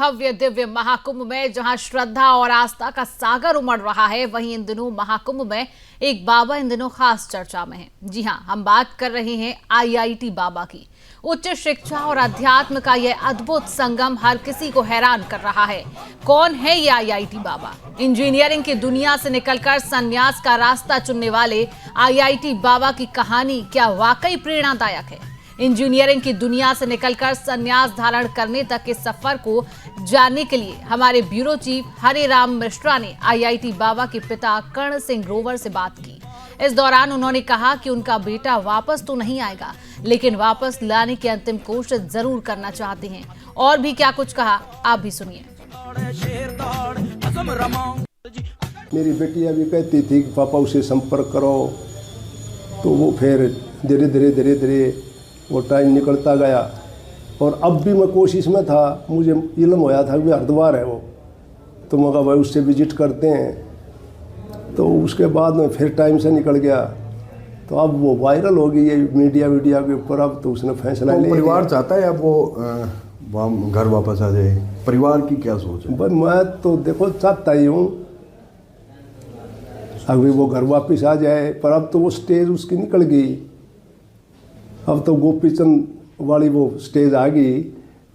भव्य दिव्य महाकुंभ में जहां श्रद्धा और आस्था का सागर उमड़ रहा है, वहीं इन दिनों महाकुंभ में एक बाबा इन दिनों खास चर्चा में है। जी हां, हम बात कर रहे हैं आईआईटी बाबा की। उच्च शिक्षा और अध्यात्म का यह अद्भुत संगम हर किसी को हैरान कर रहा है। कौन है ये आईआईटी बाबा? इंजीनियरिंग की दुनिया से निकलकर संन्यास का रास्ता चुनने वाले आईआईटी बाबा की कहानी क्या वाकई प्रेरणादायक है? इंजीनियरिंग की दुनिया से निकलकर संन्यास धारण करने तक के सफर को जानने के लिए हमारे ब्यूरो चीफ हरिराम मिश्रा ने आईआईटी बाबा के पिता कर्ण सिंह ग्रोवर से बात की। इस दौरान उन्होंने कहा कि उनका बेटा वापस तो नहीं आएगा, लेकिन वापस लाने की अंतिम कोशिश जरूर करना चाहते हैं। और भी क्या कुछ कहा, आप भी सुनिए। मेरी बेटी अभी कहती थी कि पापा उसे संपर्क करो, तो वो फिर धीरे धीरे वो टाइम निकलता गया। और अब भी मैं कोशिश में था, मुझे इल्म होया था कि हरिद्वार है वो, तो मैं कहा भाई उससे विजिट करते हैं। तो उसके बाद में फिर टाइम से निकल गया, तो अब वो वायरल हो गई है मीडिया के ऊपर। अब तो उसने फैसला ले। परिवार चाहता है अब वो घर वापस आ जाए, परिवार की क्या सोच है? भाई मैं तो देखो चाहता ही हूँ अभी वो घर वापस आ जाए, पर अब तो वो स्टेज उसकी निकल गई। अब तो गोपीचंद वाली वो स्टेज आ गई।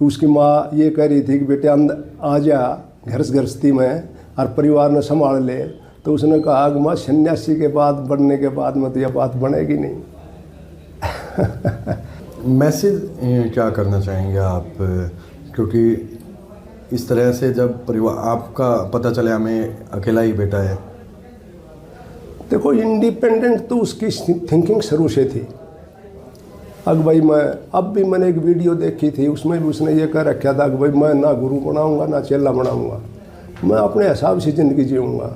उसकी माँ ये कह रही थी कि बेटे अंदर आ जा गृहस्थी में और परिवार ने संभाल ले। तो उसने कहा कि माँ सन्यासी के बाद बनने के बाद में तो यह बात बनेगी नहीं। मैसेज क्या करना चाहेंगे आप? क्योंकि इस तरह से जब परिवार आपका पता चले हमें अकेला ही बेटा है। देखो इंडिपेंडेंट तो उसकी थिंकिंग शुरू से थी। अब भाई अब भी मैंने एक वीडियो देखी थी, उसमें भी उसने ये कह रखा था कि भाई मैं ना गुरु बनाऊंगा ना चेला बनाऊंगा, मैं अपने हिसाब से ज़िंदगी जीऊँगा।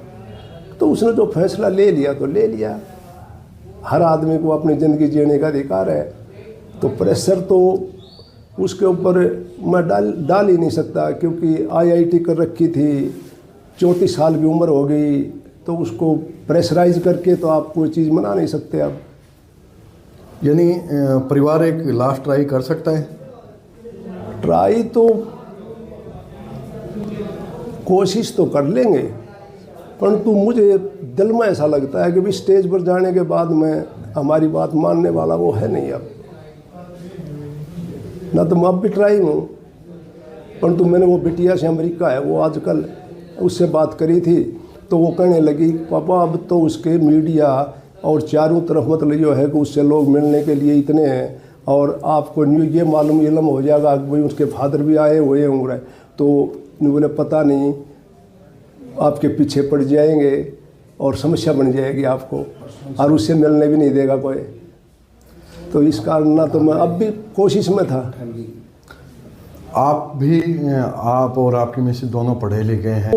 तो उसने जो फैसला ले लिया तो ले लिया। हर आदमी को अपनी ज़िंदगी जीने का अधिकार है, तो प्रेशर तो उसके ऊपर मैं डाल ही नहीं सकता, क्योंकि आईआईटी कर रखी थी, 34 साल की उम्र हो गई, तो उसको प्रेशराइज करके तो आप कोई चीज़ मना नहीं सकते। अब यानी परिवार एक लास्ट ट्राई कर सकता है? ट्राई तो कोशिश तो कर लेंगे, परंतु मुझे दिल में ऐसा लगता है कि भी स्टेज पर जाने के बाद में हमारी बात मानने वाला वो है नहीं। अब ना तो मैं अब भी ट्राई हूँ, परंतु मैंने वो बिटिया से अमेरिका है, वो आजकल उससे बात करी थी, तो वो कहने लगी पापा अब तो उसके मीडिया और चारों तरफ मतलब ये है कि उससे लोग मिलने के लिए इतने हैं, और आपको ये मालूम इल्म हो जाएगा कि भाई उसके फादर भी आए हुए होंगे, तो बोले पता नहीं आपके पीछे पड़ जाएंगे और समस्या बन जाएगी आपको, और उससे मिलने भी नहीं देगा कोई। तो इस कारण ना तो मैं अब भी कोशिश में था। आप और आपकी मिसेज दोनों पढ़े लिखे हैं,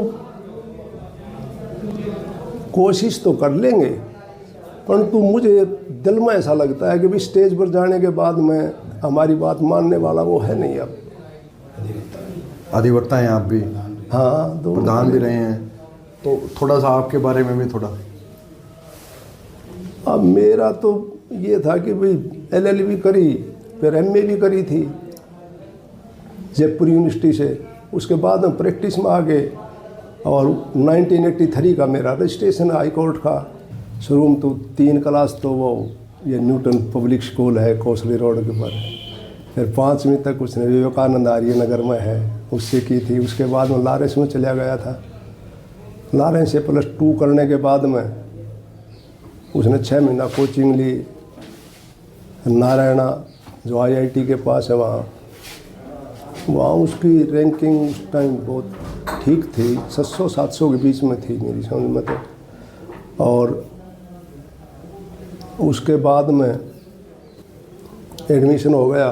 कोशिश तो कर लेंगे, परंतु मुझे दिल में ऐसा लगता है कि भी स्टेज पर जाने के बाद में हमारी बात मानने वाला वो है नहीं। अब अधिवक्ता हैं आप भी? हाँ, प्रधान भी रहे हैं, तो थोड़ा सा आपके बारे में भी थोड़ा। अब मेरा तो ये था कि भाई LLB करी, फिर MA भी करी थी जयपुर यूनिवर्सिटी से, उसके बाद हम प्रैक्टिस में आ गए, और 1983 का मेरा रजिस्ट्रेशन हाई कोर्ट का। शुरू में तो 3 क्लास तो वो ये न्यूटन पब्लिक स्कूल है कोसली रोड के ऊपर, फिर 5वीं तक उसने विवेकानंद आर्य नगर में है उससे की थी। उसके बाद में लॉरेंस में चला गया था। लॉरेंस से +2 करने के बाद में उसने 6 महीना कोचिंग ली नारायणा, जो आईआईटी के पास है, वहाँ उसकी रैंकिंग उस टाइम बहुत ठीक थी, 600-700 के बीच में थी मेरी समझ में तो। और उसके बाद में एडमिशन हो गया,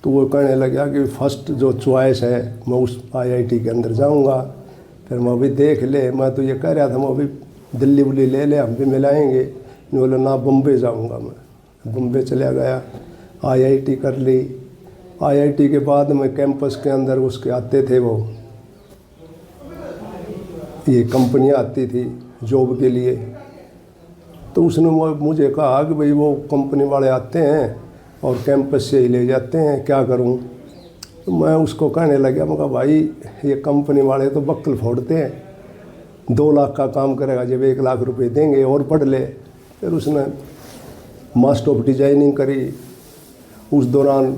तो वो कहने लगा कि फर्स्ट जो चॉइस है मैं उस आईआईटी के अंदर जाऊंगा। फिर मैं अभी देख ले, मैं तो ये कह रहा था मैं अभी दिल्ली बुल्ली ले ले, हम भी मिलाएंगे। नहीं बोला ना, बम्बे जाऊंगा। मैं बम्बे चला गया, आईआईटी कर ली। आईआईटी के बाद में कैंपस के अंदर उसके आते थे वो ये कंपनियां आती थी जॉब के लिए, तो उसने मुझे कहा कि भाई वो कंपनी वाले आते हैं और कैंपस से ही ले जाते हैं, क्या करूं? तो मैं उसको कहने लगा, मैं कहा भाई ये कंपनी वाले तो बक्कल फोड़ते हैं, 2 लाख का काम करेगा जब 1 लाख रुपए देंगे और पढ़ ले। फिर उसने मास्टर ऑफ डिजाइनिंग करी। उस दौरान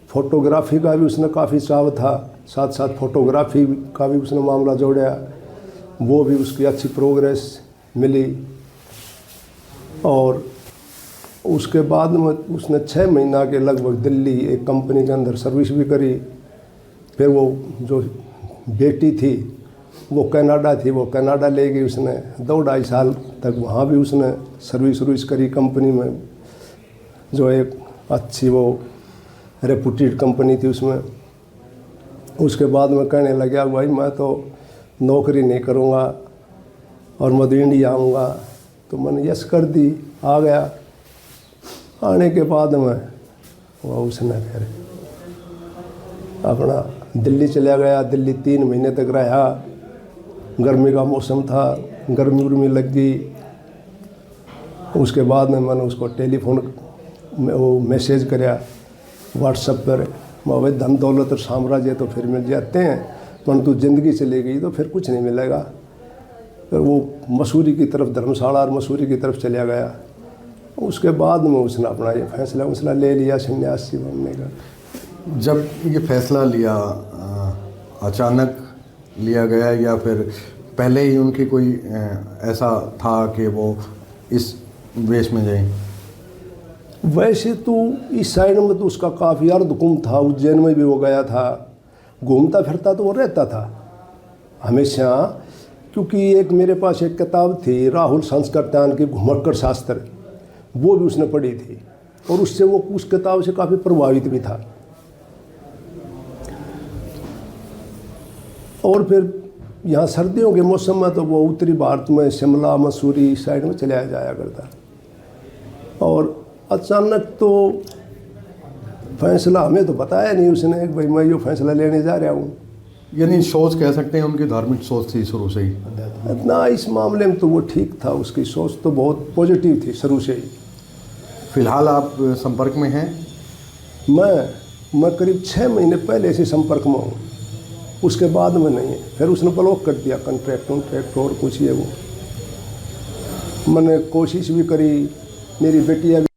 फोटोग्राफी का भी उसने काफ़ी चाव था, साथ साथ फोटोग्राफी का भी उसने मामला जोड़ा, वो भी उसकी अच्छी प्रोग्रेस मिली। और उसके बाद में उसने 6 महीना के लगभग दिल्ली एक कंपनी के अंदर सर्विस भी करी। फिर वो जो बेटी थी वो कनाडा थी, वो कनाडा ले गई उसने, 2-2.5 साल तक वहाँ भी उसने सर्विस करी कंपनी में, जो एक अच्छी वो रेपुटेड कंपनी थी उसमें। उसके बाद में कहने लगा भाई मैं तो नौकरी नहीं करूँगा और मैं तो इंडिया आऊँगा। तो मैंने यस कर दी, आ गया। आने के बाद में वो उसने फिर अपना दिल्ली चला गया। दिल्ली 3 महीने तक रहा। गर्मी का मौसम था, गर्मी उर्मी लग गई। उसके बाद में मैंने उसको टेलीफोन में वो मैसेज कराया व्हाट्सएप पर, भाई धन दौलत और साम्राज्य तो फिर मिल जाते हैं, परंतु ज़िंदगी चली गई तो फिर कुछ नहीं मिलेगा। फिर वो मसूरी की तरफ, धर्मशाला और मसूरी की तरफ चला गया। उसके बाद में उसने अपना ये फैसला ले लिया सन्यासी बनने का। जब ये फैसला लिया अचानक लिया गया या फिर पहले ही उनकी कोई ऐसा था कि वो इस वेश में जाए? वैसे तो इस साइड में तो उसका काफ़ी अर्धकुंभ था, उज्जैन में भी वो गया था, घूमता फिरता तो वो रहता था हमेशा। क्योंकि एक मेरे पास एक किताब थी राहुल संस्कृत्यान की घुमक्कड़ शास्त्र, वो भी उसने पढ़ी थी और उससे वो उस किताब से काफ़ी प्रभावित भी था। और फिर यहाँ सर्दियों के मौसम में तो वो उत्तरी भारत में शिमला मसूरी साइड में चला जाया करता। और अचानक तो फैसला हमें तो बताया नहीं उसने कि भाई मैं ये फैसला लेने जा रहा हूँ। यानी सोच कह सकते हैं उनकी धार्मिक सोच थी शुरू से ही? ना, इस मामले में तो वो ठीक था, उसकी सोच तो बहुत पॉजिटिव थी शुरू से ही। फिलहाल आप संपर्क में हैं? मैं करीब 6 महीने पहले से संपर्क में हूँ, उसके बाद में नहीं है। फिर उसने ब्लॉक कर दिया कॉन्ट्रैक्ट और कुछ ये वो। मैंने कोशिश भी करी, मेरी बेटियाँ भी